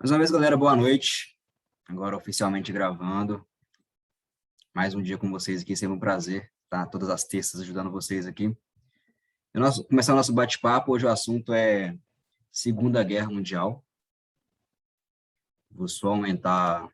Mais uma vez, galera, boa noite. Agora oficialmente gravando. Mais um dia com vocês aqui, sempre um prazer estar todas as terças ajudando vocês aqui. Começar o nosso bate-papo, hoje o assunto é Segunda Guerra Mundial. Vou só aumentar...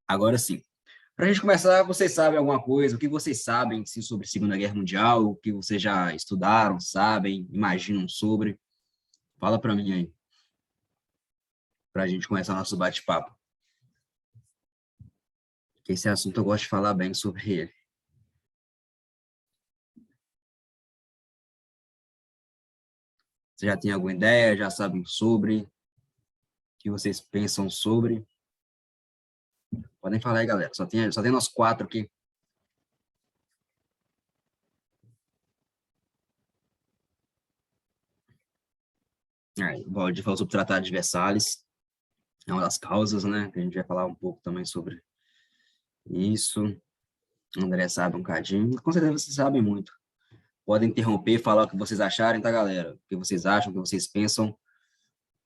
Agora sim. Para a gente começar, vocês sabem alguma coisa? O que vocês sabem sim, sobre Segunda Guerra Mundial? O que vocês já estudaram, sabem, imaginam sobre? Fala para mim aí, para a gente começar o nosso bate-papo. Que esse assunto eu gosto de falar bem sobre ele. Você já tem alguma ideia? Já sabem sobre? O que vocês pensam sobre? Podem falar aí, galera. Só tem nós quatro aqui. O Valdir falou sobre o Tratado de Versalhes. É uma das causas, né? Que a gente vai falar um pouco também sobre isso. O André sabe um cadinho. Com certeza vocês sabem muito. Podem interromper, falar o que vocês acharem, tá, galera? O que vocês acham, o que vocês pensam.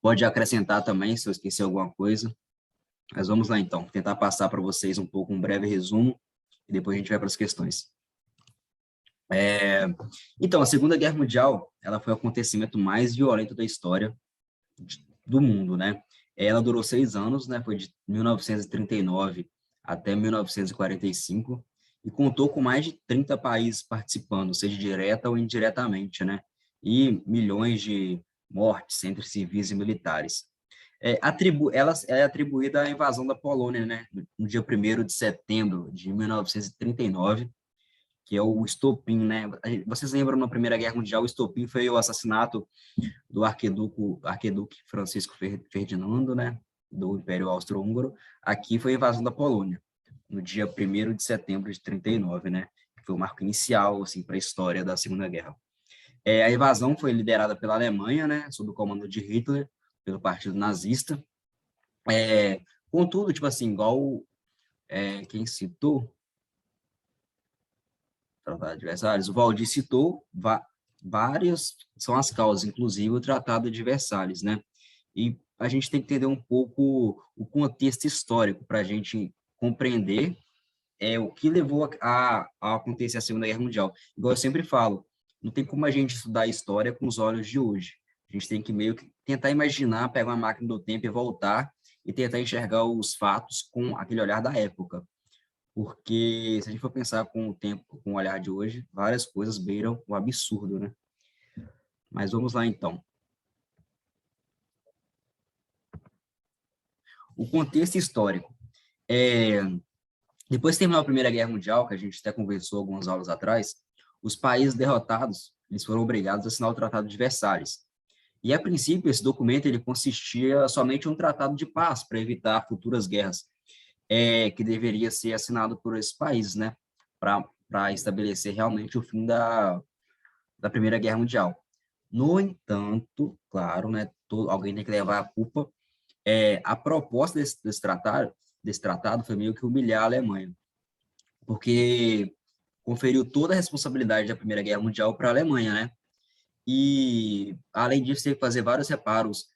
Pode acrescentar também, se eu esquecer alguma coisa. Mas vamos lá, então. Tentar passar para vocês um pouco um breve resumo e depois a gente vai para as questões. Então, a Segunda Guerra Mundial, ela foi o acontecimento mais violento da história do mundo, né? Ela durou 6 anos, né? Foi de 1939 até 1945 e contou com mais de 30 países participando, seja direta ou indiretamente, né? E milhões de mortes entre civis e militares. Ela é atribuída à invasão da Polônia, né? No dia 1º de setembro de 1939, que é o estopim, né? Vocês lembram, na Primeira Guerra Mundial, o estopim foi o assassinato do arquiduque Francisco Ferdinando, né? Do Império Austro-Húngaro. Aqui foi a invasão da Polônia, no dia 1º de setembro de 39, né? Que foi o marco inicial, assim, para a história da Segunda Guerra. A invasão foi liderada pela Alemanha, né? Sob o comando de Hitler, pelo Partido Nazista. Contudo, tipo assim, igual quem citou, Tratado de Versalhes, o Valdir citou várias, são as causas, inclusive o Tratado de Versalhes, né? E a gente tem que entender um pouco o contexto histórico para a gente compreender o que levou a acontecer a Segunda Guerra Mundial. Igual eu sempre falo, não tem como a gente estudar a história com os olhos de hoje. A gente tem que meio que tentar imaginar, pegar uma máquina do tempo e voltar e tentar enxergar os fatos com aquele olhar da época. Porque se a gente for pensar com o tempo, com o olhar de hoje, várias coisas beiram o absurdo, né? Mas vamos lá, então. O contexto histórico. Depois de terminar a Primeira Guerra Mundial, que a gente até conversou algumas aulas atrás, os países derrotados eles foram obrigados a assinar o Tratado de Versalhes. E, a princípio, esse documento ele consistia somente em um tratado de paz para evitar futuras guerras, que deveria ser assinado por esses países, né? Para estabelecer realmente o fim da Primeira Guerra Mundial. No entanto, claro, né, alguém tem que levar a culpa. A proposta desse tratado foi meio que humilhar a Alemanha, porque conferiu toda a responsabilidade da Primeira Guerra Mundial para a Alemanha, né? E, além disso, teve que fazer vários reparos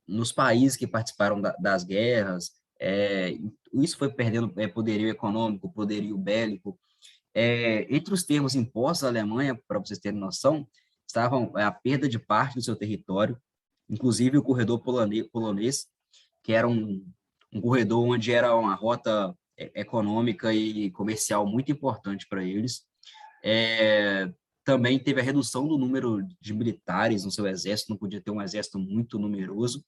nos países que participaram das guerras. Isso foi perdendo poderio econômico, poderio bélico. Entre os termos impostos à Alemanha, para vocês terem noção, estavam a perda de parte do seu território, inclusive o corredor polonês, que era um corredor onde era uma rota econômica e comercial muito importante para eles. Também teve a redução do número de militares no seu exército, não podia ter um exército muito numeroso.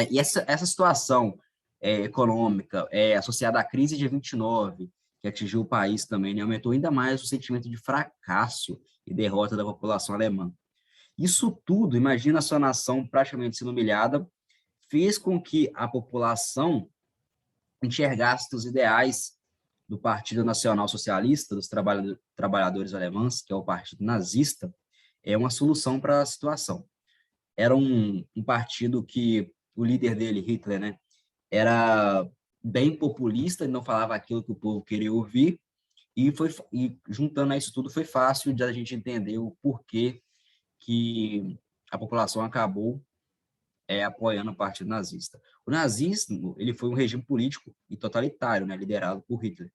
E essa situação econômica, associada à crise de 29, que atingiu o país também, né, aumentou ainda mais o sentimento de fracasso e derrota da população alemã. Isso tudo, imagina a sua nação praticamente sendo humilhada, fez com que a população enxergasse os ideais do Partido Nacional Socialista, dos trabalhadores alemães, que é o partido nazista, uma solução para a situação. era um partido que o líder dele, Hitler, né, era bem populista, ele não falava aquilo que o povo queria ouvir, e juntando a isso tudo foi fácil de a gente entender o porquê que a população acabou apoiando o partido nazista. O nazismo, ele foi um regime político e totalitário, né, liderado por Hitler.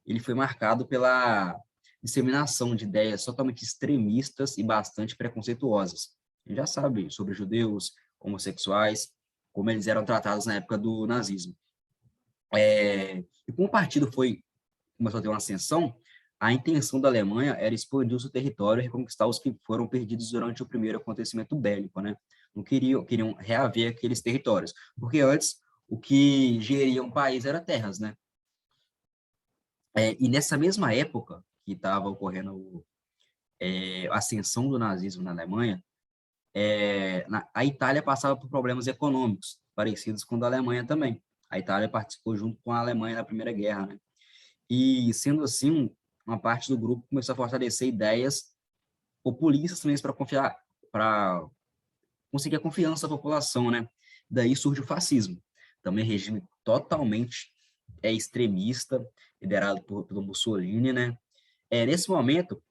Ele foi marcado pela disseminação de ideias totalmente extremistas e bastante preconceituosas. A gente já sabe sobre judeus, homossexuais, como eles eram tratados na época do nazismo. E como o partido começou a ter uma ascensão, a intenção da Alemanha era expandir o seu território e reconquistar os que foram perdidos durante o primeiro acontecimento bélico, né? Não queriam reaver aqueles territórios, porque antes o que geria um país era terras, né? E nessa mesma época que estava ocorrendo a ascensão do nazismo na Alemanha, a Itália passava por problemas econômicos parecidos com o da Alemanha também. A Itália participou junto com a Alemanha na Primeira Guerra, né? E, sendo assim, uma parte do grupo começou a fortalecer ideias populistas também para conseguir a confiança da população, né? Daí surge o fascismo, também regime totalmente extremista, liderado pelo Mussolini, né? Nesse momento,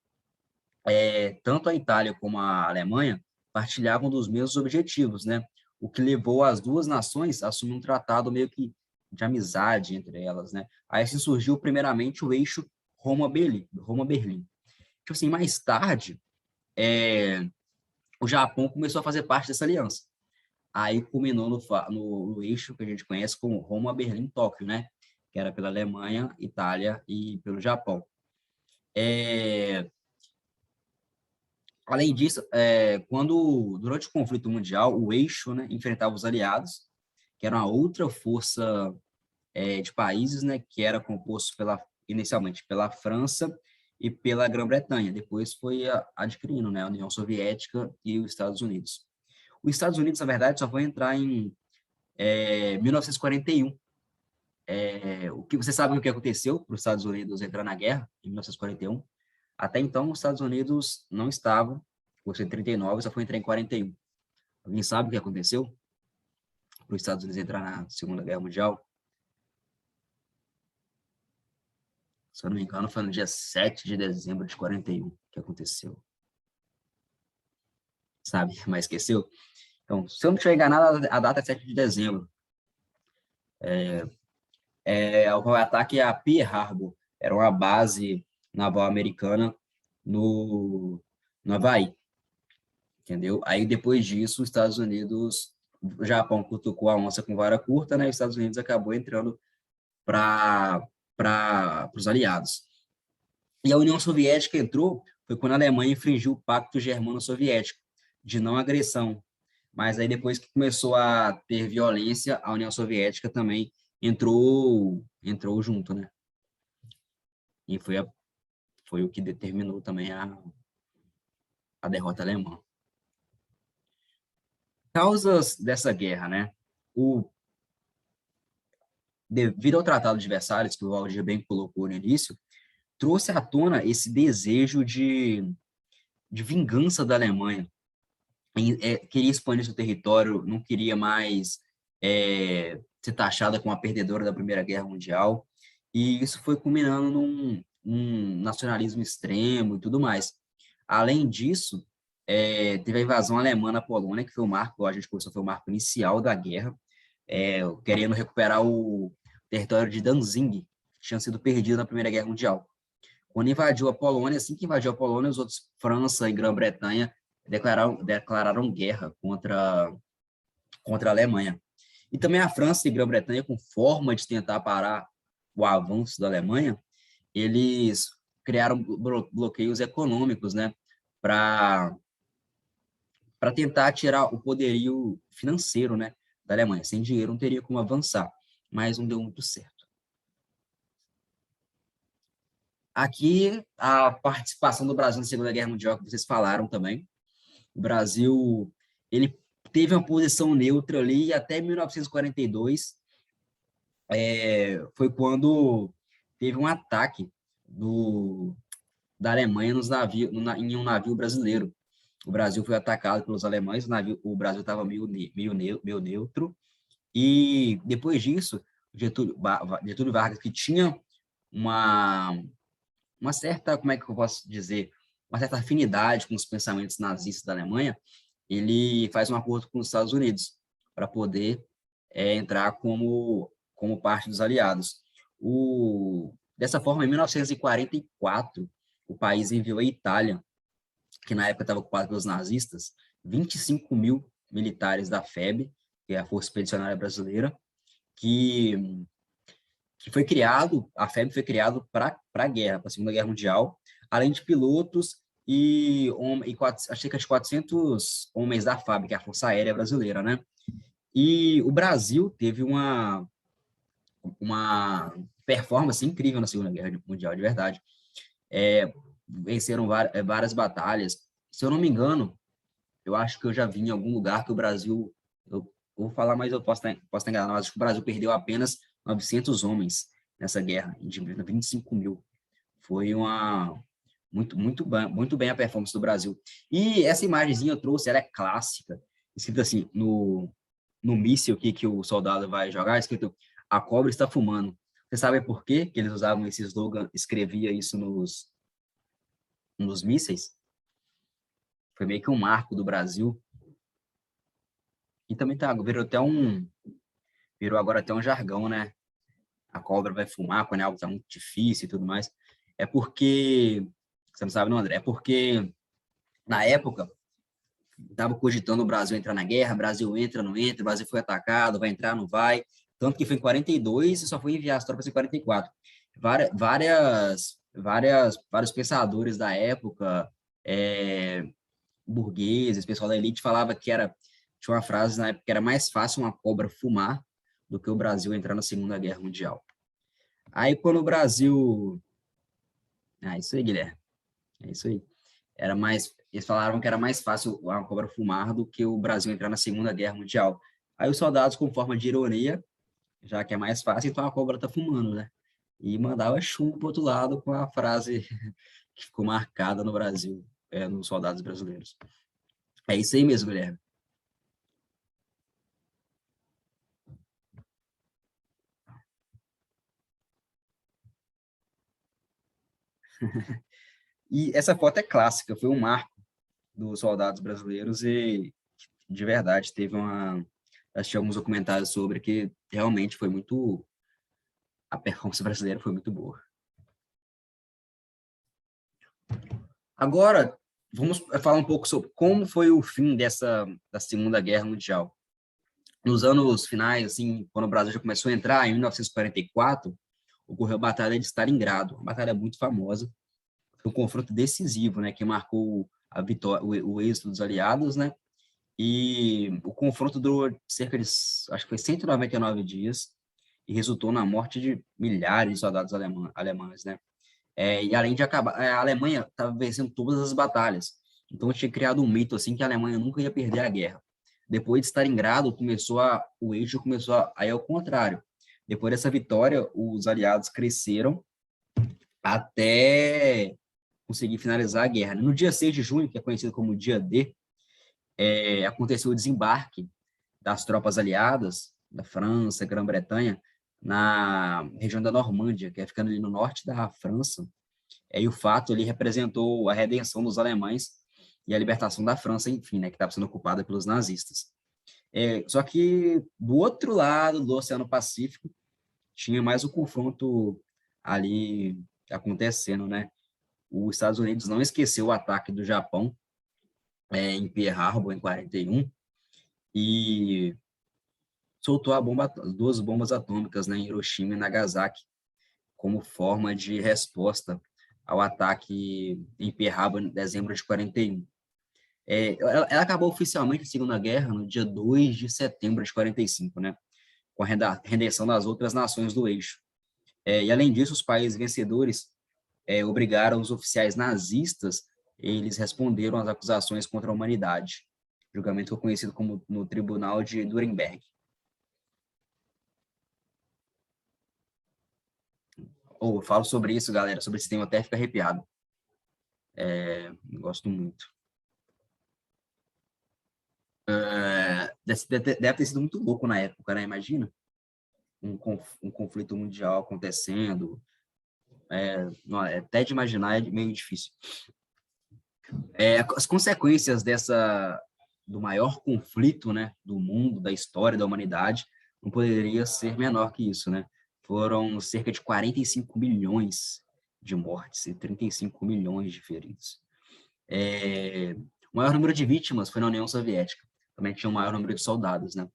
tanto a Itália como a Alemanha partilhavam dos mesmos objetivos, né? O que levou as duas nações a assumir um tratado meio que de amizade entre elas, né? Aí assim surgiu primeiramente o eixo Roma-Berlim. Roma-Berlim. Tipo assim, mais tarde, o Japão começou a fazer parte dessa aliança. Aí culminou no eixo que a gente conhece como Roma-Berlim-Tóquio, né? Que era pela Alemanha, Itália e pelo Japão. Além disso, durante o conflito mundial, o eixo, né, enfrentava os aliados, que era uma outra força de países, né, que era composto inicialmente pela França e pela Grã-Bretanha. Depois foi adquirindo, né, a União Soviética e os Estados Unidos. Os Estados Unidos, na verdade, só vai entrar em 1941. O que você sabe o que aconteceu para os Estados Unidos entrar na guerra em 1941? Até então, os Estados Unidos não estavam, fosse em 39, só foi entrar em 41. Alguém sabe o que aconteceu para os Estados Unidos entrar na Segunda Guerra Mundial? Se eu não me engano, foi no dia 7 de dezembro de 41 que aconteceu. Sabe? Mas esqueceu? Então, se eu não estiver enganado, a data é 7 de dezembro. O ataque a Pearl Harbor. Era uma base naval americana no Havaí. Entendeu? Aí, depois disso, os Estados Unidos, o Japão cutucou a onça com vara curta, né? E os Estados Unidos acabou entrando para os aliados. E a União Soviética entrou, foi quando a Alemanha infringiu o Pacto Germano-Soviético de não agressão. Mas aí, depois que começou a ter violência, a União Soviética também entrou junto, né? E foi o que determinou também a derrota alemã. Causas dessa guerra, né? Devido ao Tratado de Versalhes, que o Valdir bem colocou no início, trouxe à tona esse desejo de vingança da Alemanha. Queria expandir seu território, não queria mais ser taxada como a perdedora da Primeira Guerra Mundial, e isso foi culminando num nacionalismo extremo e tudo mais. Além disso, teve a invasão alemã na Polônia, que foi o marco, a gente conversou, foi o marco inicial da guerra, querendo recuperar o território de Danzig, que tinha sido perdido na Primeira Guerra Mundial. Quando invadiu a Polônia, assim que invadiu a Polônia, os outros, França e Grã-Bretanha, declararam guerra contra a Alemanha. E também a França e Grã-Bretanha, com forma de tentar parar o avanço da Alemanha, eles criaram bloqueios econômicos, né, para tentar tirar o poderio financeiro, né, da Alemanha. Sem dinheiro não teria como avançar, mas não deu muito certo. Aqui, a participação do Brasil na Segunda Guerra Mundial, que vocês falaram também. O Brasil, ele teve uma posição neutra ali e até 1942 foi quando teve um ataque da Alemanha em um navio brasileiro. o Brasil foi atacado pelos alemães, o Brasil estava meio neutro, e depois disso, Getúlio Vargas, que tinha uma, uma certa, como é que eu posso dizer, uma certa afinidade com os pensamentos nazistas da Alemanha, ele faz um acordo com os Estados Unidos para poder entrar como parte dos aliados. Dessa forma, em 1944, o país enviou à Itália, que na época estava ocupada pelos nazistas, 25 mil militares da FEB, que é a Força Expedicionária Brasileira, que foi criado, a FEB foi criado para a guerra, para a Segunda Guerra Mundial, além de pilotos cerca de 400 homens da FAB, que é a Força Aérea Brasileira, né? E o Brasil teve uma performance incrível na Segunda Guerra Mundial, de verdade. Venceram várias batalhas. Se eu não me engano, eu acho que eu já vi em algum lugar que o Brasil, eu vou falar, mas eu posso estar enganado, mas acho que o Brasil perdeu apenas 900 homens nessa guerra, de 25 mil. Foi muito bem a performance do Brasil. E essa imagenzinha eu trouxe, ela é clássica, escrito assim, no míssil que o soldado vai jogar, escrito, a cobra está fumando. Você sabe por quê que eles usavam esse slogan, escrevia isso nos mísseis? Foi meio que um marco do Brasil. E também virou agora até um jargão, né? A cobra vai fumar quando é algo tá muito difícil e tudo mais. É porque, você não sabe não, André, é porque na época estava cogitando o Brasil entrar na guerra, Brasil entra, não entra, o Brasil foi atacado, vai entrar, não vai. Tanto que foi em 42 e só foi enviar as tropas em 44. Vários pensadores da época, burgueses, pessoal da elite, falava tinha uma frase na época que era mais fácil uma cobra fumar do que o Brasil entrar na Segunda Guerra Mundial. Aí quando o Brasil... isso aí, Guilherme. É isso aí. Eles falaram que era mais fácil a cobra fumar do que o Brasil entrar na Segunda Guerra Mundial. Aí os soldados, com forma de ironia, já que é mais fácil, então a cobra tá fumando, né? E mandava chumbo pro outro lado com a frase que ficou marcada no Brasil, nos soldados brasileiros. É isso aí mesmo, Guilherme. E essa foto é clássica, foi um marco dos soldados brasileiros e, de verdade, assisti alguns documentários sobre que realmente a performance brasileira foi muito boa. Agora, vamos falar um pouco sobre como foi o fim da Segunda Guerra Mundial. Nos anos finais, assim, quando o Brasil já começou a entrar, em 1944, ocorreu a Batalha de Stalingrado, uma batalha muito famosa, foi um confronto decisivo, né, que marcou a vitória, o êxito dos aliados, né, e o confronto durou cerca de, acho que foi 199 dias, e resultou na morte de milhares de soldados alemães, né. E além de acabar, a Alemanha estava vencendo todas as batalhas. Então tinha criado um mito assim que a Alemanha nunca ia perder a guerra. Depois de Stalingrado, o eixo começou a ir ao contrário. Depois dessa vitória, os aliados cresceram até conseguir finalizar a guerra. No dia 6 de junho, que é conhecido como dia D, aconteceu o desembarque das tropas aliadas da França, Grã-Bretanha, na região da Normândia, que é ficando ali no norte da França, e o fato ele representou a redenção dos alemães e a libertação da França, enfim, né, que estava sendo ocupada pelos nazistas. Só que do outro lado do Oceano Pacífico tinha mais um confronto ali acontecendo, né? Os Estados Unidos não esqueceu o ataque do Japão em Pearl Harbor em 41 e soltou duas bombas atômicas, né, em Hiroshima e Nagasaki como forma de resposta ao ataque em Pearl Harbor em dezembro de 41. Ela acabou oficialmente a Segunda Guerra no dia 2 de setembro de 45, né? Com a rendição das outras nações do eixo. E, além disso, os países vencedores obrigaram os oficiais nazistas, eles responderam às acusações contra a humanidade. O julgamento foi conhecido como no Tribunal de Nuremberg. Eu falo sobre isso, galera, sobre esse tema até fica arrepiado. Gosto muito. deve ter sido muito louco na época, né? Imagina um conflito mundial acontecendo. Até de imaginar é meio difícil. As consequências do maior conflito, né, do mundo, da história da humanidade, não poderia ser menor que isso, né? Foram cerca de 45 milhões de mortes e 35 milhões de feridos. O maior número de vítimas foi na União Soviética. Também tinha o maior número de soldados, né?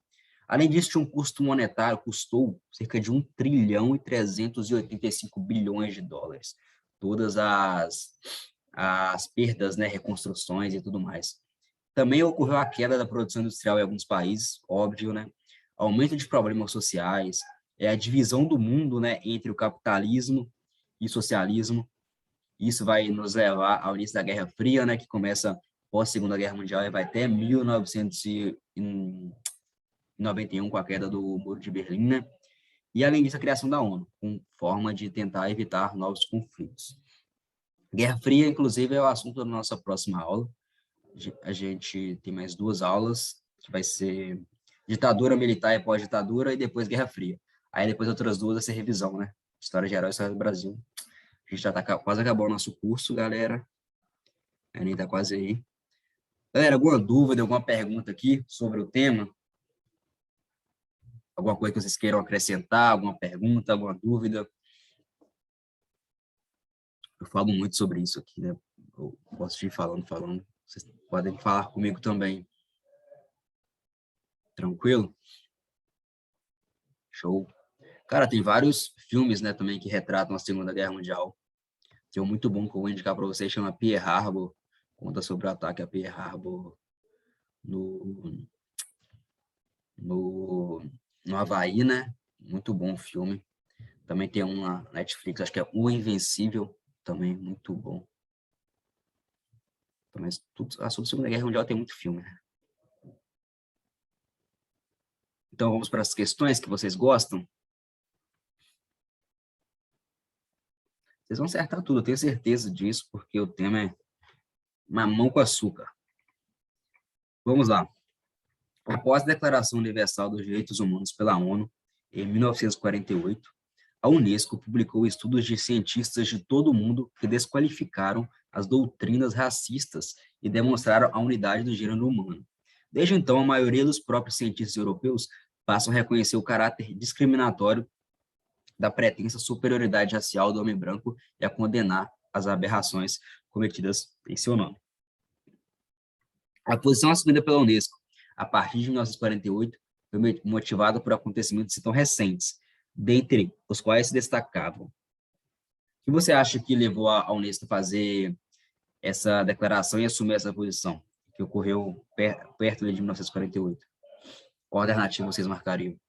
Além disso, tinha um custo monetário, custou cerca de 1 trilhão e 385 bilhões de dólares. Todas as perdas, né, reconstruções e tudo mais. Também ocorreu a queda da produção industrial em alguns países, óbvio, né? Aumento de problemas sociais, a divisão do mundo, né, entre o capitalismo e o socialismo. Isso vai nos levar ao início da Guerra Fria, né, que começa pós Segunda Guerra Mundial e vai até 1991 com a queda do Muro de Berlim, né? E além disso a criação da ONU, com forma de tentar evitar novos conflitos. Guerra Fria, inclusive, é o assunto da nossa próxima aula. A gente tem mais 2 aulas, que vai ser ditadura militar e pós-ditadura, e depois Guerra Fria. Aí depois outras 2 vai ser revisão, né? História geral e história do Brasil. A gente já está quase acabando o nosso curso, galera. A Enem está quase aí. Galera, alguma dúvida, alguma pergunta aqui sobre o tema? Alguma coisa que vocês queiram acrescentar? Alguma pergunta, alguma dúvida? Eu falo muito sobre isso aqui, né? Eu gosto de ir falando. Vocês podem falar comigo também. Tranquilo? Show. Cara, tem vários filmes, né, também que retratam a Segunda Guerra Mundial. Tem um muito bom que eu vou indicar para vocês, chama Pearl Harbor. Conta sobre o ataque a Pearl Harbor no, no, no Havaí, né? Muito bom filme. Também tem um na Netflix, acho que é O Invencível, também muito bom. Mas tudo, a Segunda Guerra Mundial tem muito filme, né? Então vamos para as questões que vocês gostam. Vocês vão acertar tudo, eu tenho certeza disso, porque o tema é mamão com açúcar. Vamos lá. Após a Declaração Universal dos Direitos Humanos pela ONU, em 1948, a Unesco publicou estudos de cientistas de todo o mundo que desqualificaram as doutrinas racistas e demonstraram a unidade do gênero humano. Desde então, a maioria dos próprios cientistas europeus passam a reconhecer o caráter discriminatório da pretensa superioridade racial do homem branco e a condenar as aberrações cometidas em seu nome. A posição assumida pela Unesco a partir de 1948 foi motivada por acontecimentos tão recentes, dentre os quais se destacavam. O que você acha que levou a Unesco a fazer essa declaração e assumir essa posição, que ocorreu perto de 1948? Qual alternativa vocês marcariam?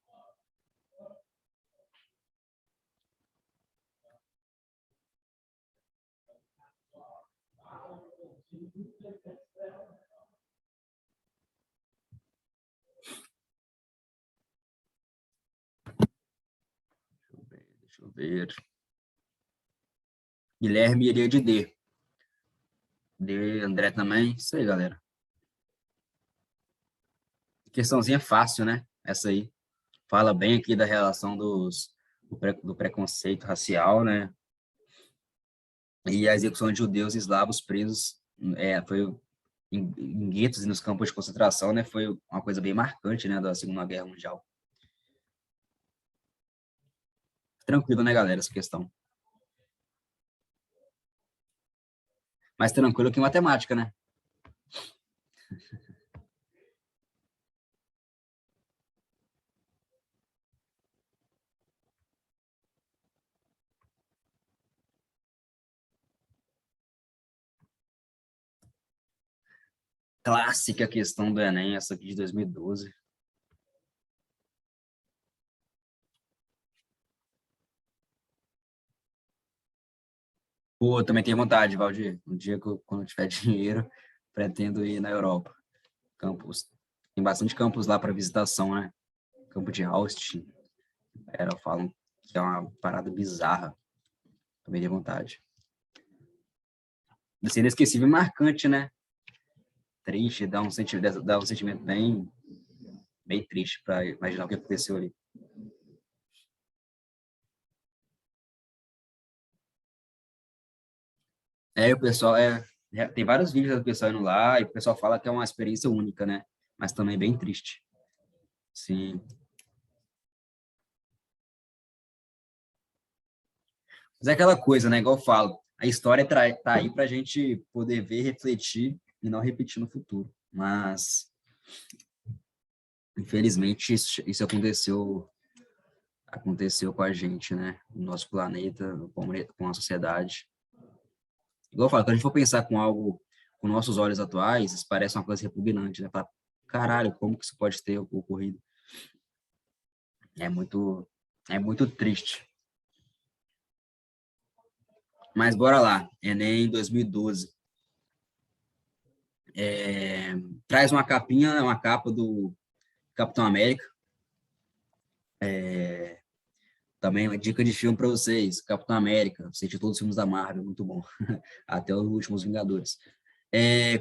Deixa eu ver. Guilherme iria de D. D, André também. Isso aí, galera. Questãozinha fácil, né? Essa aí. Fala bem aqui da relação do preconceito racial, né? E a execução de judeus e eslavos presos foi em guetos e nos campos de concentração, né? Foi uma coisa bem marcante, né? Da Segunda Guerra Mundial. Tranquilo, né, galera, essa questão. Mais tranquilo que matemática, né? Clássica questão do Enem, essa aqui de 2012. Pô, também tenho vontade, Valdir. Um dia, quando eu tiver dinheiro, pretendo ir na Europa. Campus. Tem bastante campus lá para visitação, né? Campo de Austin. Falam que é uma parada bizarra. Também tenho vontade. Vai ser inesquecível e marcante, né? Triste, dá um sentimento bem bem triste para imaginar o que aconteceu ali. O pessoal tem vários vídeos do pessoal indo lá e o pessoal fala que é uma experiência única, né? Mas também bem triste. Sim. Mas é aquela coisa, né? Igual eu falo, a história tá aí para a gente poder ver, refletir e não repetir no futuro. Mas, infelizmente, isso aconteceu com a gente, né? No nosso planeta, com a sociedade. Igual eu falo, quando a gente for pensar com algo com nossos olhos atuais, isso parece uma coisa repugnante, né? Fala, caralho, como que isso pode ter ocorrido? É muito, é muito triste. Mas bora lá, Enem 2012. Traz uma capinha, uma capa do Capitão América. Também uma dica de filme para vocês, Capitão América, assisti todos os filmes da Marvel, muito bom, até os últimos Vingadores.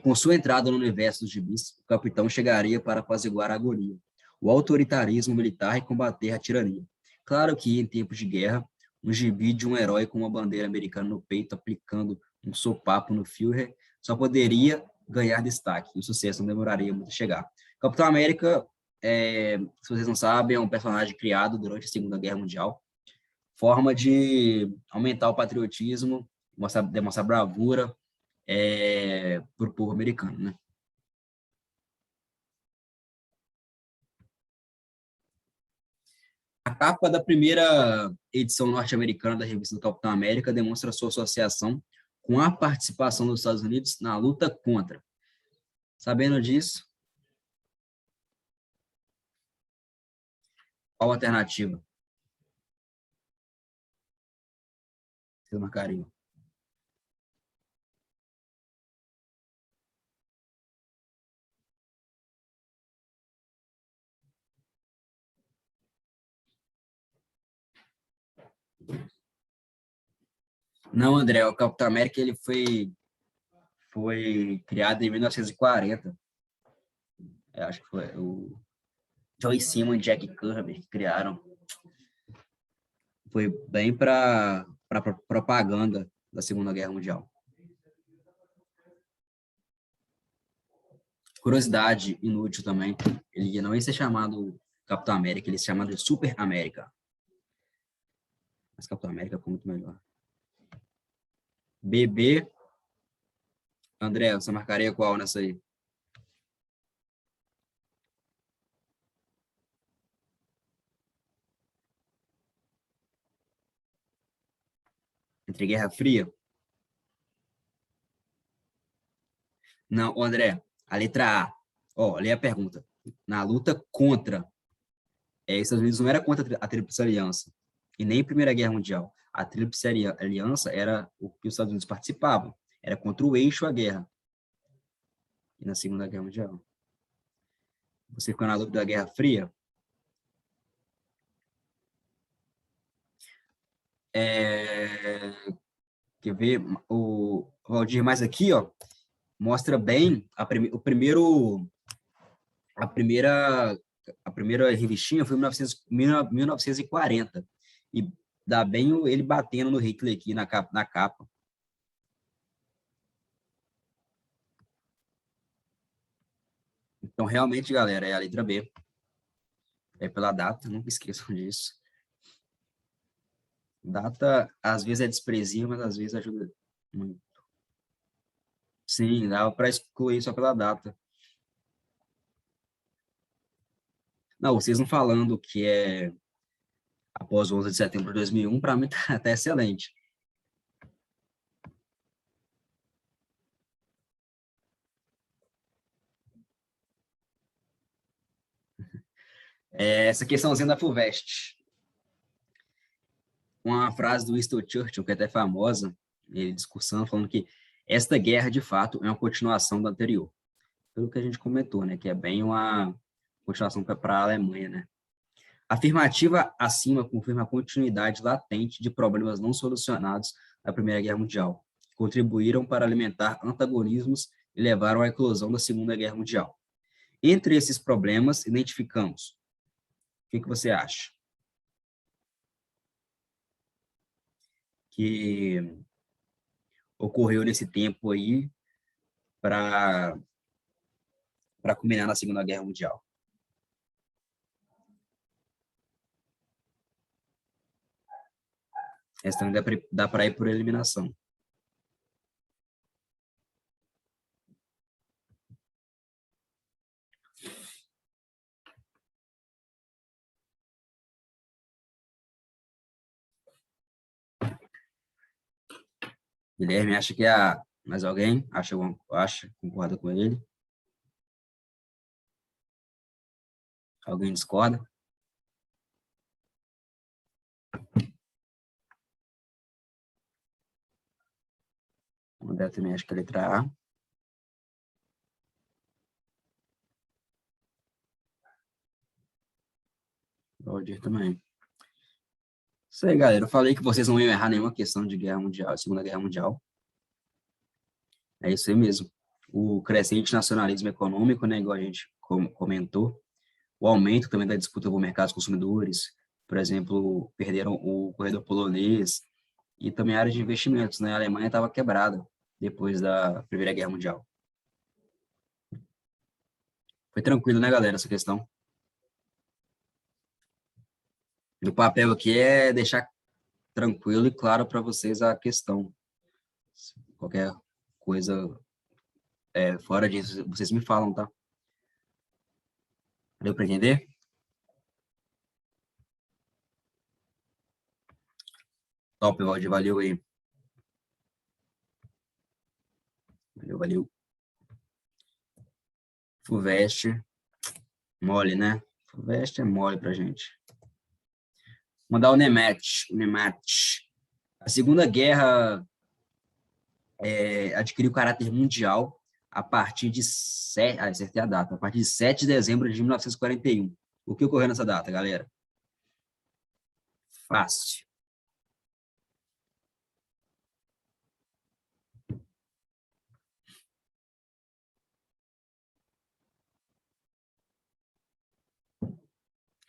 Com sua entrada no universo dos gibis, o capitão chegaria para apaziguar a agonia, o autoritarismo militar e combater a tirania. Claro que, em tempos de guerra, um gibi de um herói com uma bandeira americana no peito, aplicando um sopapo no Führer, só poderia ganhar destaque, e o sucesso não demoraria muito a chegar. Capitão América, se vocês não sabem, é um personagem criado durante a Segunda Guerra Mundial, forma de aumentar o patriotismo, demonstrar bravura, para o povo americano, né? A capa da primeira edição norte-americana da revista do Capitão América demonstra sua associação com a participação dos Estados Unidos na luta contra. Sabendo disso, qual a alternativa? Vocês marcariam? Não, André, o Capitão América ele foi criado em 1940. Acho que foi o Joe Simon e Jack Kirby que criaram. Foi bem para propaganda da Segunda Guerra Mundial. Curiosidade inútil também, ele não ia ser chamado Capitão América, ele ia ser chamado de Super América. Mas Capitão América ficou muito melhor. BB, André, você marcaria qual nessa aí? Entre Guerra Fria? Não, André, a letra A. Ó, lê a pergunta. Na luta contra, Estados Unidos não era contra a Tríplice Aliança, e nem a Primeira Guerra Mundial. A Tríplice Aliança era o que os Estados Unidos participavam, era contra o eixo a guerra. E na Segunda Guerra Mundial. Você ficou na dúvida da Guerra Fria? É, quer ver? O Valdir, mais aqui, ó, mostra bem o primeiro, a primeira, a primeira revistinha foi em 1940, e dá bem ele batendo no Hitler aqui na capa. Então, realmente, galera, é a letra B. É pela data, nunca esqueçam disso. Data, às vezes é desprezível, mas às vezes ajuda muito. Sim, dava para excluir só pela data. Não, vocês não falando que é após o 11 de setembro de 2001, para mim tá excelente. Essa questãozinha da FUVEST. Uma frase do Winston Churchill, que é até famosa, ele discursando, falando que esta guerra, de fato, é uma continuação da anterior. Pelo que a gente comentou, né? Que é bem uma continuação para a Alemanha, né? A afirmativa acima confirma a continuidade latente de problemas não solucionados na Primeira Guerra Mundial, que contribuíram para alimentar antagonismos e levaram à eclosão da Segunda Guerra Mundial. Entre esses problemas, identificamos. O que você acha? Que ocorreu nesse tempo aí para culminar na Segunda Guerra Mundial. Essa também dá para ir por eliminação. Guilherme acha que é mais alguém? Acha, concorda com ele? Alguém discorda? O André também acha que é a letra A. O Aldir também. Isso aí, galera. Eu falei que vocês não iam errar nenhuma questão de Guerra Mundial, Segunda Guerra Mundial. É isso aí mesmo. O crescente nacionalismo econômico, né, igual a gente comentou, o aumento também da disputa por mercados consumidores, por exemplo, perderam o corredor polonês e também a área de investimentos, né? A Alemanha estava quebrada depois da Primeira Guerra Mundial. Foi tranquilo, né, galera, essa questão? O papel aqui é deixar tranquilo e claro para vocês a questão. Qualquer coisa fora disso, vocês me falam, tá? Deu para entender? Top, Valdir, valeu aí. Valeu. Fuveste, mole, né? Fuveste é mole pra gente. Mandar o Nemat. A Segunda Guerra adquiriu caráter mundial a partir de acertei a data, a partir de 7 de dezembro de 1941. O que ocorreu nessa data, galera? Fácil.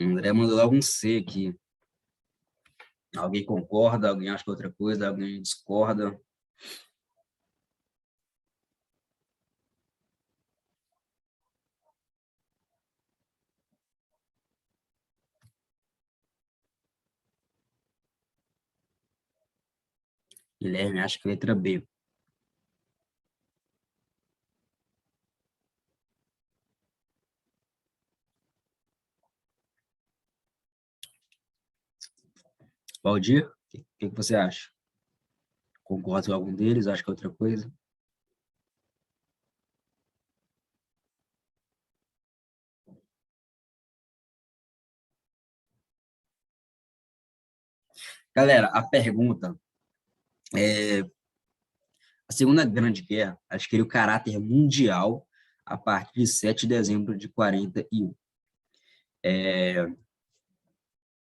André mandou logo um C aqui. Alguém concorda? Alguém acha que é outra coisa? Alguém discorda? Guilherme acha que é letra B. Valdir, o que você acha? Concorda com algum deles? Acha que é outra coisa? Galera, a pergunta é: a Segunda Grande Guerra adquiriu caráter mundial a partir de 7 de dezembro de 41.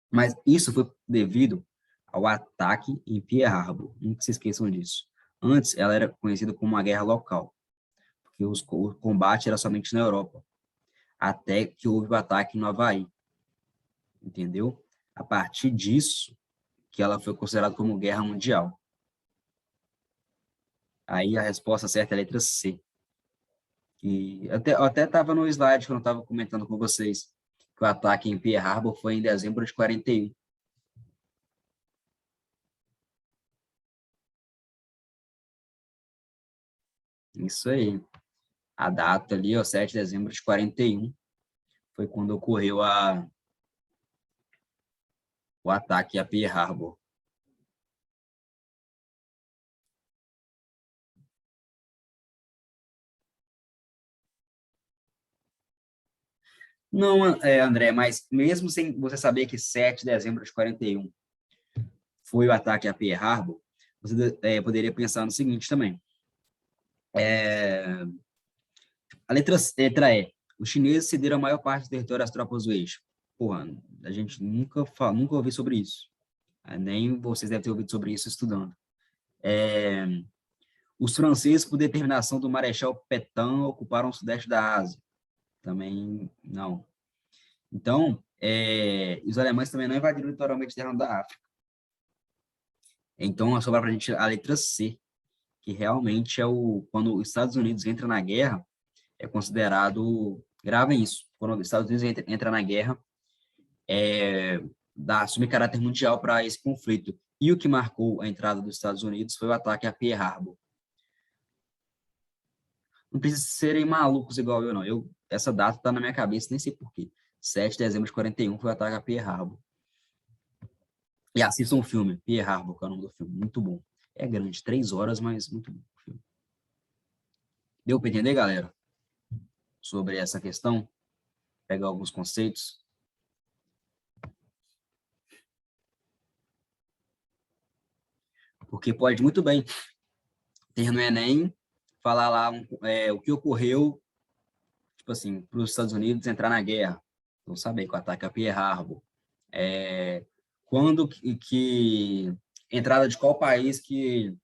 Mas isso foi devido ao ataque em Pearl Harbor. Nunca se esqueçam disso. Antes, ela era conhecida como uma guerra local, porque o combate era somente na Europa, até que houve o ataque no Havaí, entendeu? A partir disso, que ela foi considerada como guerra mundial. Aí a resposta certa é a letra C. E até estava no slide quando eu estava comentando com vocês que o ataque em Pearl Harbor foi em dezembro de 41. Isso aí. A data ali, ó, 7 de dezembro de 41, foi quando ocorreu o ataque a Pearl Harbor. Não, André, mas mesmo sem você saber que 7 de dezembro de 41 foi o ataque a Pearl Harbor, você poderia pensar no seguinte também. Letra E. Os chineses cederam a maior parte do território às tropas do eixo. Porra, a gente nunca ouviu sobre isso. Nem vocês devem ter ouvido sobre isso estudando. Os franceses, por determinação do Marechal Pétain, ocuparam o sudeste da Ásia. Também não. Então, os alemães também não invadiram literalmente a terra da África. Então, sobra para a gente a letra C, que realmente é quando os Estados Unidos entram na guerra, é considerado, gravem isso, quando os Estados Unidos entra na guerra, assume caráter mundial para esse conflito. E o que marcou a entrada dos Estados Unidos foi o ataque a Pearl Harbor. Não precisa serem malucos igual eu, não. Essa data está na minha cabeça, nem sei por quê. 7 de dezembro de 41 foi o ataque a Pearl Harbor. E assistam o filme, Pearl Harbor, que é o nome do filme. Muito bom. É grande, 3 horas, mas muito bom o filme. Deu para entender, galera? Sobre essa questão? Pegar alguns conceitos. Porque pode muito bem ter no Enem, falar lá o que ocorreu, tipo assim, para os Estados Unidos entrar na guerra. Vão saber que o ataque a Pearl Harbor. Quando entrada de qual país que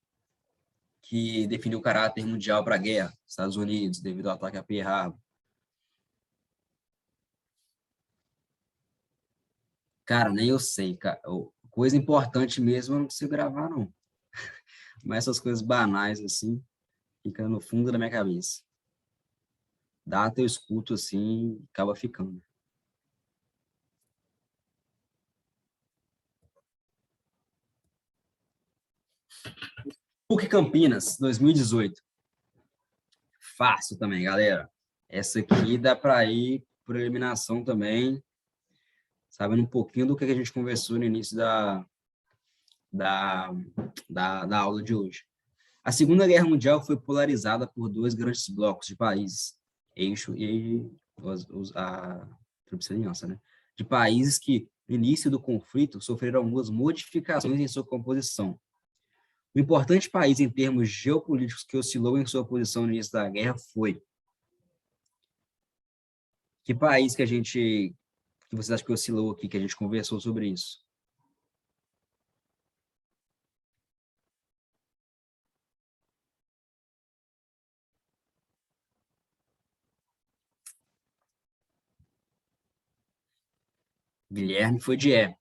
definiu o caráter mundial para a guerra? Estados Unidos, devido ao ataque a Pearl Harbor. Cara, nem eu sei, cara. Coisa importante mesmo eu não consigo gravar, não. Mas essas coisas banais, assim, ficam no fundo da minha cabeça. Data eu escuto, assim, acaba ficando. PUC Campinas, 2018. Fácil também, galera. Essa aqui dá para ir por eliminação também, sabendo um pouquinho do que a gente conversou no início da, da aula de hoje. A Segunda Guerra Mundial foi polarizada por dois grandes blocos de países, eixo e a Tríplice Aliança, né? De países que, no início do conflito, sofreram algumas modificações em sua composição. O importante país em termos geopolíticos que oscilou em sua posição no início da guerra foi que país que vocês acham que oscilou aqui, que a gente conversou sobre isso? Guilherme foi de E.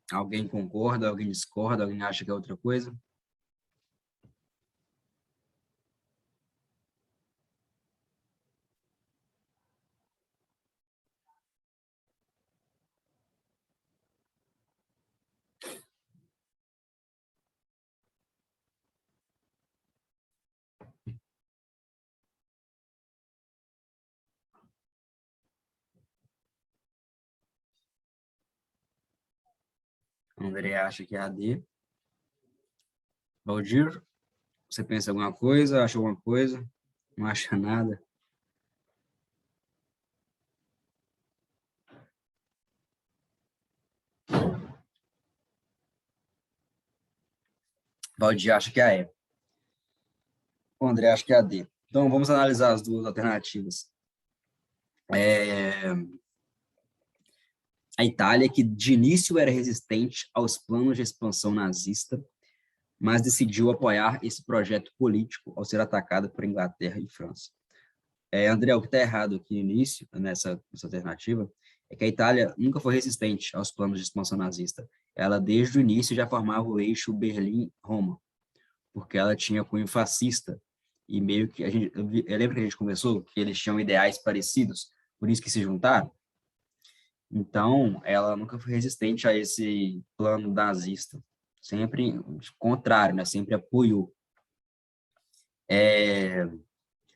Alguém concorda, alguém discorda, alguém acha que é outra coisa? André acha que é a D. Valdir, você pensa alguma coisa, acha alguma coisa? Não acha nada? Valdir acha que é a E. O André acha que é a D. Então, vamos analisar as duas alternativas. A Itália, que de início era resistente aos planos de expansão nazista, mas decidiu apoiar esse projeto político ao ser atacada por Inglaterra e França. André, o que está errado aqui no início, nessa alternativa, é que a Itália nunca foi resistente aos planos de expansão nazista. Ela, desde o início, já formava o eixo Berlim-Roma, porque ela tinha cunho fascista, e meio que eu lembro que a gente conversou que eles tinham ideais parecidos, por isso que se juntaram. Então, ela nunca foi resistente a esse plano nazista, sempre contrário, né? Sempre apoiou.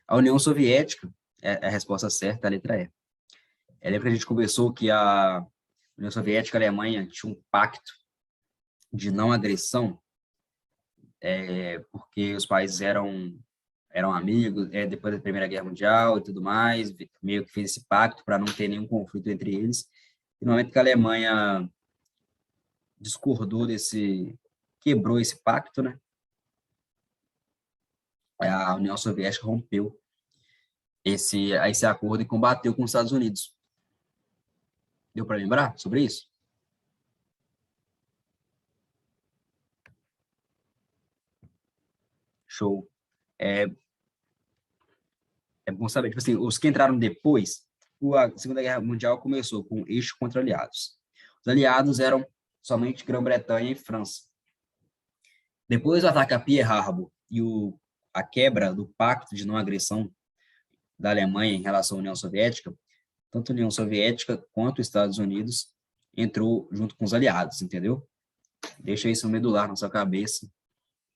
A União Soviética é a resposta certa, a letra E. Lembra que a gente conversou que a União Soviética e a Alemanha tinham um pacto de não agressão, porque os países eram amigos, depois da Primeira Guerra Mundial e tudo mais, meio que fez esse pacto para não ter nenhum conflito entre eles. E no momento que a Alemanha discordou quebrou esse pacto, né? A União Soviética rompeu esse acordo e combateu com os Estados Unidos. Deu para lembrar sobre isso? Show. É, bom saber, tipo assim, os que entraram depois, a Segunda Guerra Mundial começou com eixo contra aliados. Os aliados eram somente Grã-Bretanha e França. Depois do ataque a Pearl Harbor e a quebra do pacto de não agressão da Alemanha em relação à União Soviética, tanto a União Soviética quanto os Estados Unidos entrou junto com os aliados, entendeu? Deixa isso medular na sua cabeça,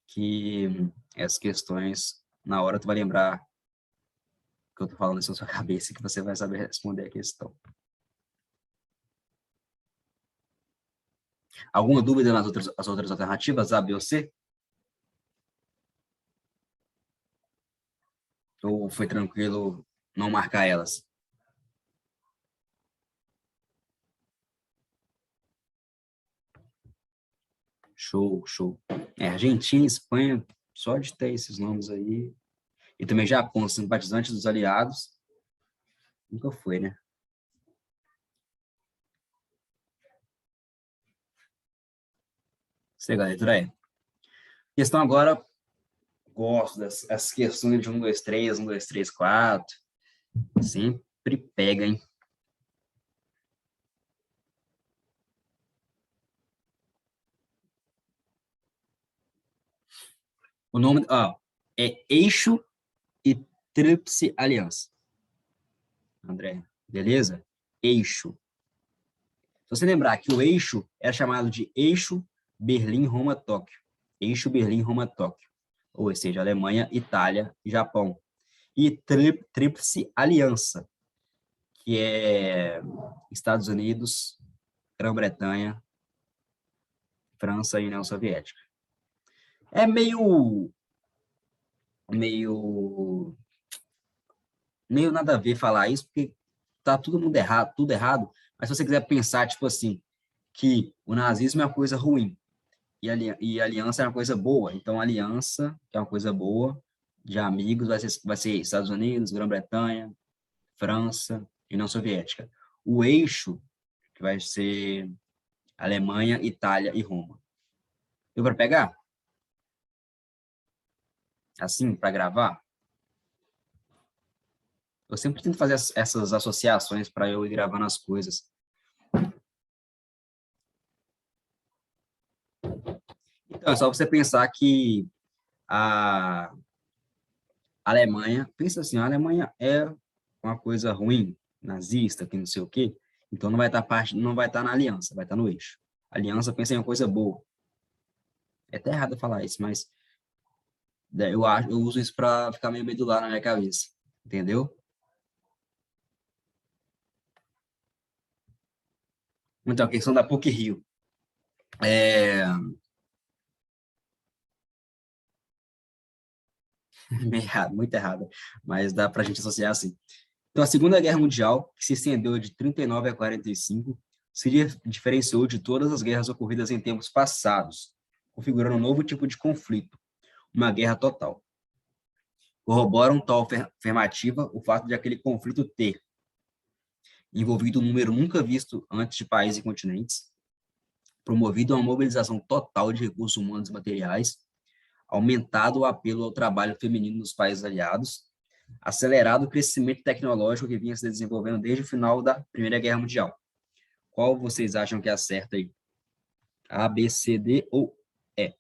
que essas questões, na hora tu vai lembrar que eu tô falando isso na sua cabeça, que você vai saber responder a questão. Alguma dúvida nas outras alternativas, A, B ou C? Ou foi tranquilo não marcar elas? Show, show. Argentina, Espanha, só de ter esses nomes aí. E também Japão, simpatizante dos aliados. Nunca foi, né? Sei, letra E. Questão agora, gosto dessas questões de 1, 2, 3, 1, 2, 3, 4. Sempre pega, hein? O nome, é Eixo e Tríplice Aliança. André, beleza? Eixo. Se você lembrar que o eixo era chamado de Eixo Berlim-Roma-Tóquio. Eixo Berlim-Roma-Tóquio. Ou seja, Alemanha, Itália e Japão. E Tríplice Aliança, que é Estados Unidos, Grã-Bretanha, França e União Soviética. É meio, meio nada a ver falar isso, porque tá tudo errado. Mas se você quiser pensar, tipo assim, que o nazismo é uma coisa ruim e aliança é uma coisa boa. Então, aliança, que é uma coisa boa, de amigos, vai ser Estados Unidos, Grã-Bretanha, França e União Soviética. O eixo, que vai ser Alemanha, Itália e Roma. Deu para pegar? Assim, para gravar? Eu sempre tento fazer essas associações para eu ir gravando as coisas. Então, é só você pensar que a Alemanha, pensa assim, a Alemanha é uma coisa ruim, nazista, que não sei o quê, então não vai estar na aliança, vai estar no eixo. A aliança pensa em uma coisa boa. É até errado falar isso, mas eu uso isso para ficar meio medular na minha cabeça, entendeu? Então, a questão da PUC-Rio. É, meio errado, muito errado, mas dá para a gente associar assim. Então, a Segunda Guerra Mundial, que se estendeu de 39 a 45, se diferenciou de todas as guerras ocorridas em tempos passados, configurando um novo tipo de conflito, uma guerra total. Corroboram tal afirmativa o fato de aquele conflito ter envolvido um número nunca visto antes de países e continentes, promovido uma mobilização total de recursos humanos e materiais, aumentado o apelo ao trabalho feminino nos países aliados, acelerado o crescimento tecnológico que vinha se desenvolvendo desde o final da Primeira Guerra Mundial. Qual vocês acham que é a certa aí? A, B, C, D ou E?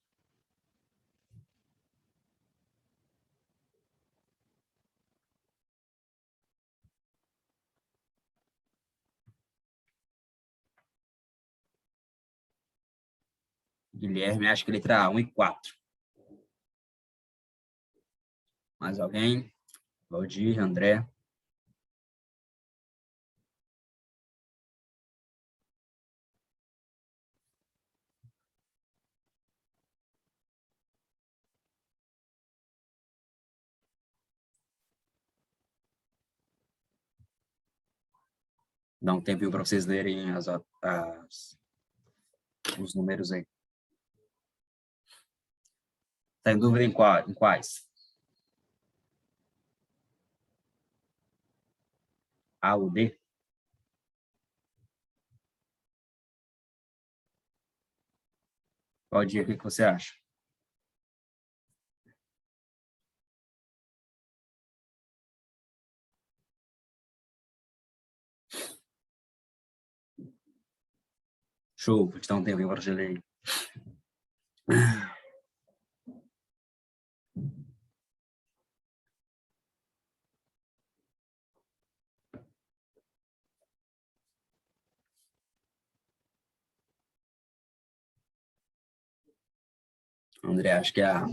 Guilherme, acho que letra A, 1 e 4. Mais alguém? Valdir, André? Dá um tempinho para vocês lerem os números aí. Está em dúvida em quais? A ou D? Valdir, o que você acha? Show, vou te dar um tempinho para ler. André, acho que é a...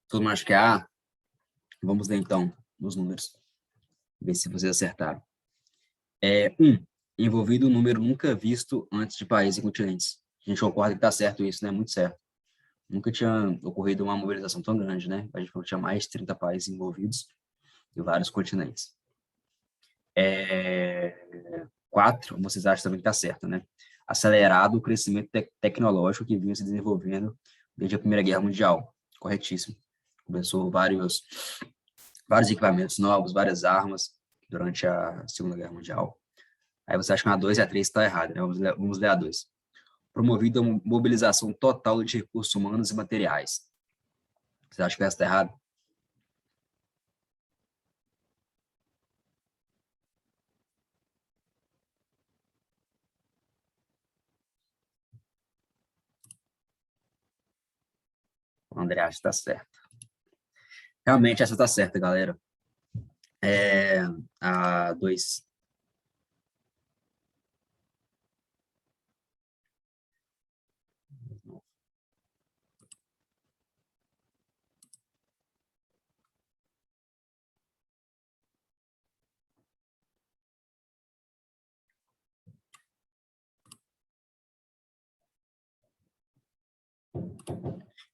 Todo mundo acha que é a A? Vamos ler, então, os números. Ver se vocês acertaram. Envolvido um número nunca visto antes de países e continentes. A gente concorda que está certo isso, né? Muito certo. Nunca tinha ocorrido uma mobilização tão grande, né? A gente falou que tinha mais de 30 países envolvidos e vários continentes. 4, vocês acham também que está certo, né? Acelerado o crescimento tecnológico que vinha se desenvolvendo desde a Primeira Guerra Mundial. Corretíssimo. Começou vários equipamentos novos, várias armas durante a Segunda Guerra Mundial. Aí você acha que a 2 e a 3 está errada, né? Vamos ler a 2. Promovido a mobilização total de recursos humanos e materiais. Você acha que essa está errada? O André acha que está certo. Realmente essa está certa, galera. A 2.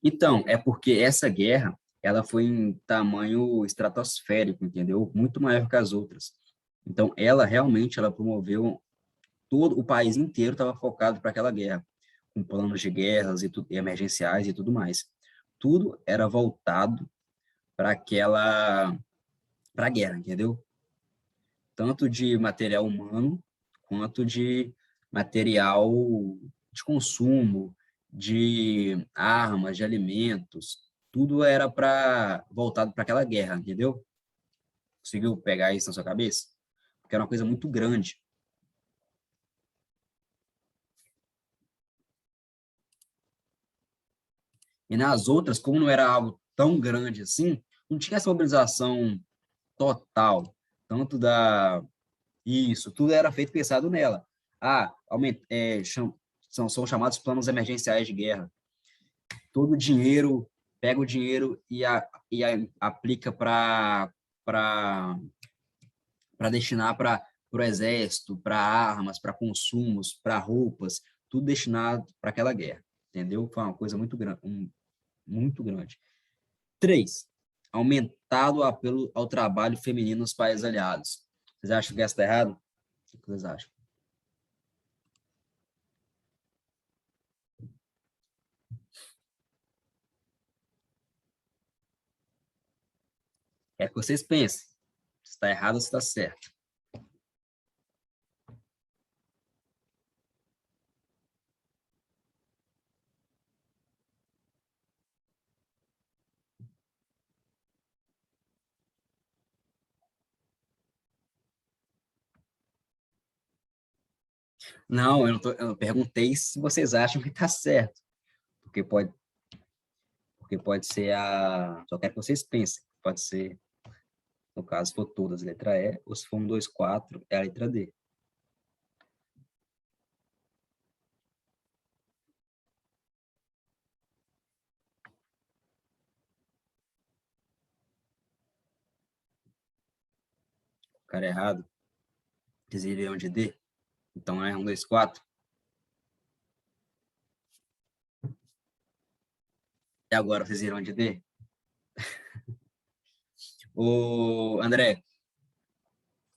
Então, é porque essa guerra, ela foi em tamanho estratosférico, entendeu? Muito maior que as outras. Então, ela realmente, ela promoveu todo o país inteiro estava focado para aquela guerra, com planos de guerras e emergenciais e tudo mais. Tudo era voltado para a guerra, entendeu? Tanto de material humano quanto de material de consumo, de armas, de alimentos, tudo era voltado para aquela guerra, entendeu? Conseguiu pegar isso na sua cabeça? Porque era uma coisa muito grande. E nas outras, como não era algo tão grande assim, não tinha essa mobilização total, tanto da... Isso, tudo era feito pensado nela. São chamados planos emergenciais de guerra. Todo o dinheiro, pega o dinheiro aplica para destinar para o exército, para armas, para consumos, para roupas, tudo destinado para aquela guerra, entendeu? Foi uma coisa muito grande, muito grande. 3, aumentado o apelo ao trabalho feminino nos países aliados. Vocês acham que essa está errado? O que vocês acham? É que vocês pensem. Se está errado ou se está certo. Não, eu perguntei se vocês acham que está certo. Porque pode, porque pode ser a... Só quero que vocês pensem. Pode ser, no caso, se for todas, letra E, ou se for um, dois, quatro, é a letra D. O cara é errado. Vocês iriam de D? Então é um, dois, quatro. E agora vocês irão de D? O André,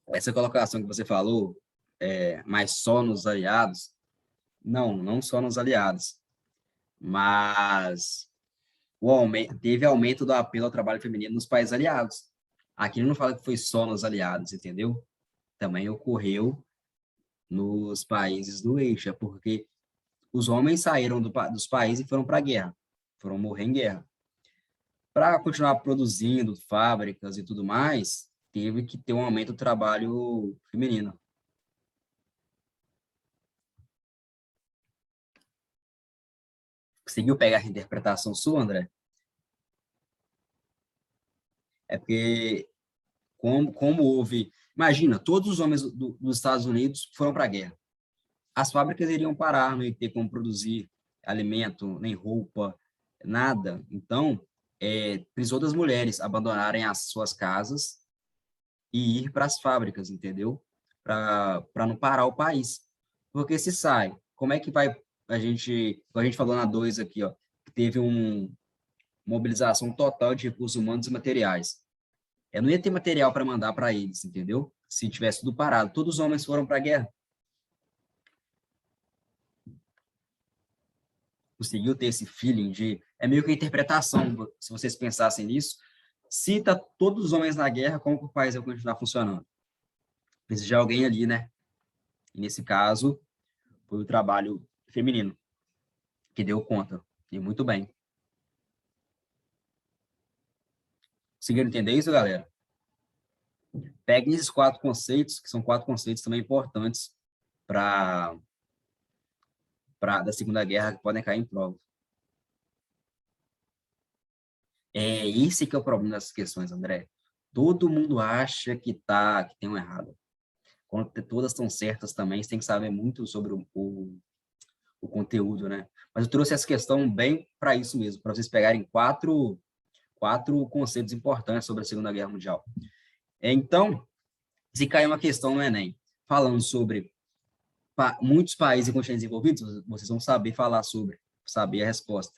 essa colocação que você falou, mas só nos aliados, não só nos aliados, mas teve aumento do apelo ao trabalho feminino nos países aliados. Aqui não fala que foi só nos aliados, entendeu? também ocorreu nos países do eixo, é porque os homens saíram dos países e foram para a guerra, foram morrer em guerra. Para continuar produzindo fábricas e tudo mais, teve que ter um aumento do trabalho feminino. Conseguiu pegar a interpretação sua, André? É porque, como houve... Imagina, todos os homens dos Estados Unidos foram para a guerra. As fábricas iriam parar, não ia ter como produzir alimento, nem roupa, nada. Então, precisou das mulheres abandonarem as suas casas e ir para as fábricas, entendeu? Para não parar o país. Porque se sai, como é que vai a gente falou na 2 aqui, ó, que teve uma mobilização total de recursos humanos e materiais. Não ia ter material para mandar para eles, entendeu? Se tivesse tudo parado. Todos os homens foram para a guerra. Conseguiu ter esse feeling de... É meio que a interpretação, se vocês pensassem nisso. Se tá todos os homens na guerra, como que o país vai continuar funcionando? Precisa de alguém ali, né? E nesse caso, foi o trabalho feminino que deu conta. E muito bem. Conseguiram entender isso, galera? Peguem esses 4 conceitos, que são 4 conceitos também importantes para da Segunda Guerra, que podem cair em prova. Esse que é o problema dessas questões, André. Todo mundo acha que tem um errado. Quando todas estão certas também, você tem que saber muito sobre o conteúdo, né? Mas eu trouxe essa questão bem para isso mesmo, para vocês pegarem 4 conceitos importantes sobre a Segunda Guerra Mundial. Então, se cair uma questão no Enem, falando sobre muitos países e continentes envolvidos, vocês vão saber falar sobre, saber a resposta.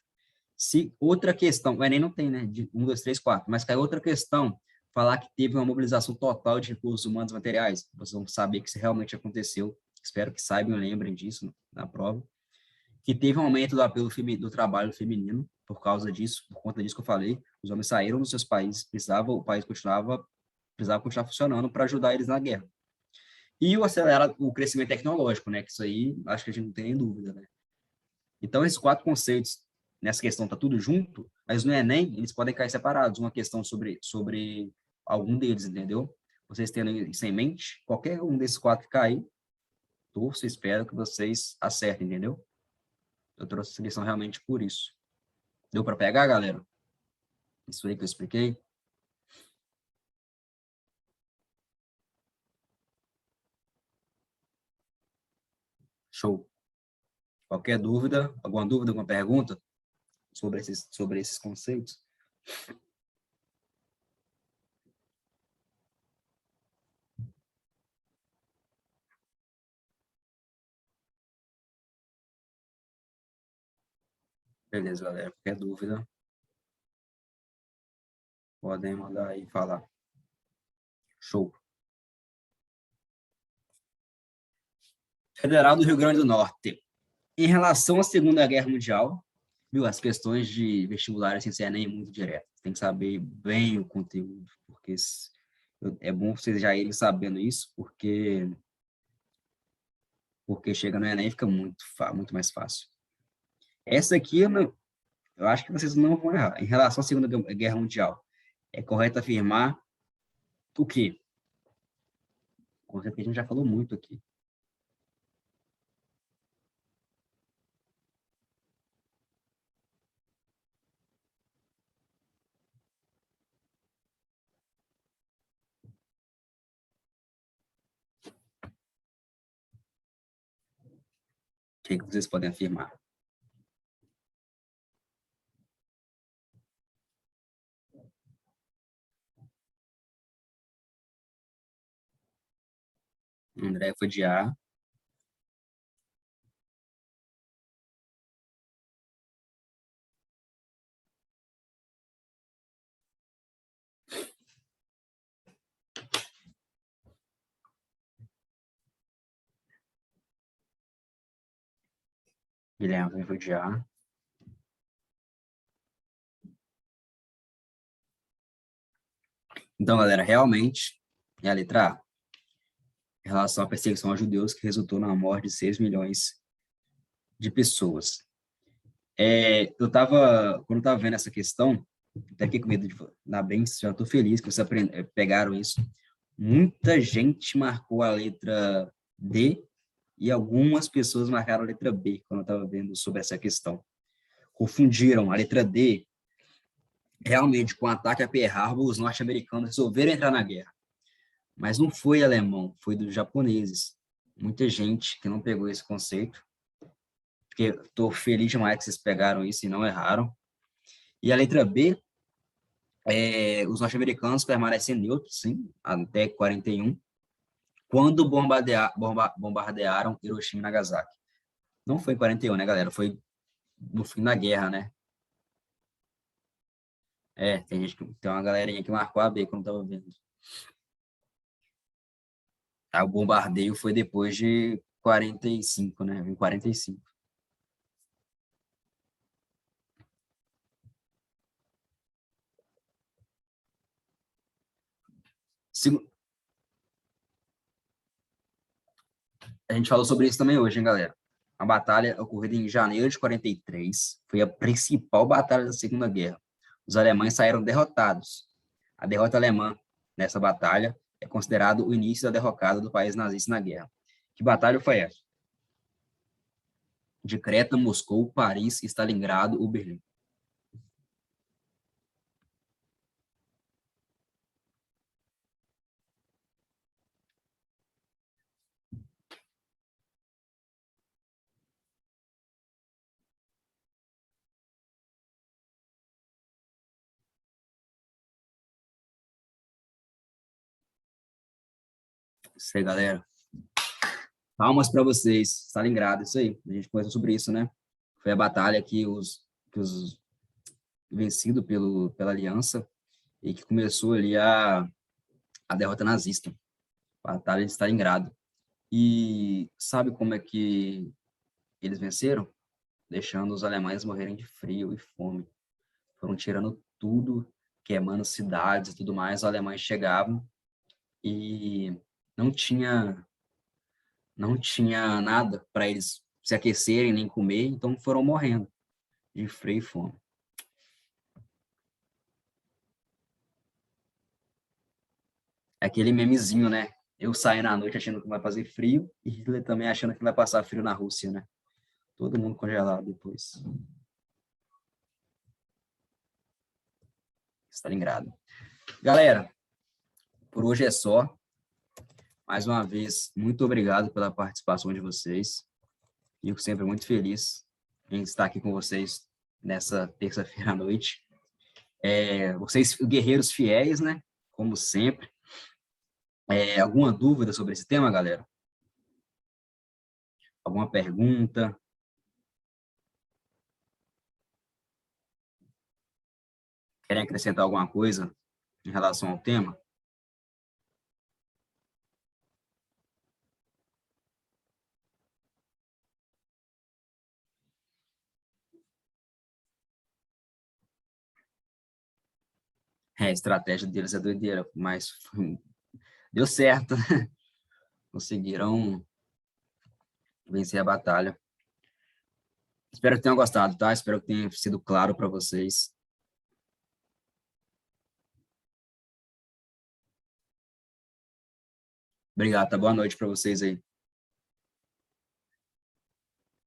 Se outra questão, o Enem não tem, né, de 1, 2, 3, 4, mas cai outra questão, falar que teve uma mobilização total de recursos humanos e materiais, vocês vão saber que isso realmente aconteceu, espero que saibam e lembrem disso na prova, que teve um aumento do apelo do trabalho feminino, por causa disso, por conta disso que eu falei, os homens saíram dos seus países, o país precisava continuar funcionando para ajudar eles na guerra. E o crescimento tecnológico, né, que isso aí, acho que a gente não tem nem dúvida, né. Então, esses 4 conceitos, nessa questão tá tudo junto, mas no Enem, eles podem cair separados, uma questão sobre algum deles, entendeu? Vocês tendo isso em mente, qualquer um desses 4 que cair, torço e espero que vocês acertem, entendeu? Eu trouxe essa lição realmente por isso. Deu para pegar, galera? Isso aí que eu expliquei? Show. Qualquer dúvida, alguma pergunta sobre esses conceitos? Beleza, galera. Qualquer dúvida, podem mandar aí falar. Show. Federal do Rio Grande do Norte. Em relação à Segunda Guerra Mundial, viu, as questões de vestibular assim, sem ser nem muito direto. Tem que saber bem o conteúdo, porque é bom vocês já irem sabendo isso, porque chega no Enem fica muito mais fácil. Essa aqui, eu acho que vocês não vão errar. Em relação à Segunda Guerra Mundial, é correto afirmar o quê? Coisa que a gente já falou muito aqui. O que vocês podem afirmar? André foi de A. Guilherme também foi de A. Então, galera, realmente é a letra A. em relação à perseguição aos judeus, que resultou na morte de 6 milhões de pessoas. Quando eu estava vendo essa questão, até fiquei com medo de dar bem, já estou feliz que vocês pegaram isso. Muita gente marcou a letra D e algumas pessoas marcaram a letra B, quando eu estava vendo sobre essa questão. Confundiram a letra D realmente com o ataque a Pearl Harbor, os norte-americanos resolveram entrar na guerra. Mas não foi alemão, foi dos japoneses. Muita gente que não pegou esse conceito, porque estou feliz demais que vocês pegaram isso e não erraram. E a letra B, os norte-americanos permanecem neutros, sim, até 41, quando bombardearam Hiroshima e Nagasaki. Não foi em 41, né, galera? Foi no fim da guerra, né? Tem uma galerinha que marcou a B quando estava vendo. O bombardeio foi depois de 45, né? Em 45. A gente falou sobre isso também hoje, hein, galera? A batalha ocorrida em janeiro de 43 foi a principal batalha da Segunda Guerra. Os alemães saíram derrotados. A derrota alemã nessa batalha é considerado o início da derrocada do país nazista na guerra. Que batalha foi essa? De Creta, Moscou, Paris, Stalingrado ou Berlim? Isso aí, galera. Palmas para vocês. Stalingrado, isso aí. A gente conversou sobre isso, né? Foi a batalha que os vencido pela aliança e que começou ali a derrota nazista. Batalha de Stalingrado. E sabe como é que eles venceram? Deixando os alemães morrerem de frio e fome. Foram tirando tudo, queimando cidades e tudo mais. Os alemães chegavam e não tinha, não tinha nada para eles se aquecerem nem comer, então foram morrendo de frio e fome. É aquele memezinho, né? Eu saio na noite achando que vai fazer frio e Hitler também achando que vai passar frio na Rússia, né? Todo mundo congelado depois. Stalingrado. Galera, por hoje é só. Mais uma vez, muito obrigado pela participação de vocês. Fico sempre muito feliz em estar aqui com vocês nessa terça-feira à noite. Vocês, guerreiros fiéis, né? Como sempre. Alguma dúvida sobre esse tema, galera? Alguma pergunta? Querem acrescentar alguma coisa em relação ao tema? A estratégia deles é doideira, mas deu certo. Conseguiram vencer a batalha. Espero que tenham gostado, tá? Espero que tenha sido claro para vocês. Obrigado, tá? Boa noite para vocês aí.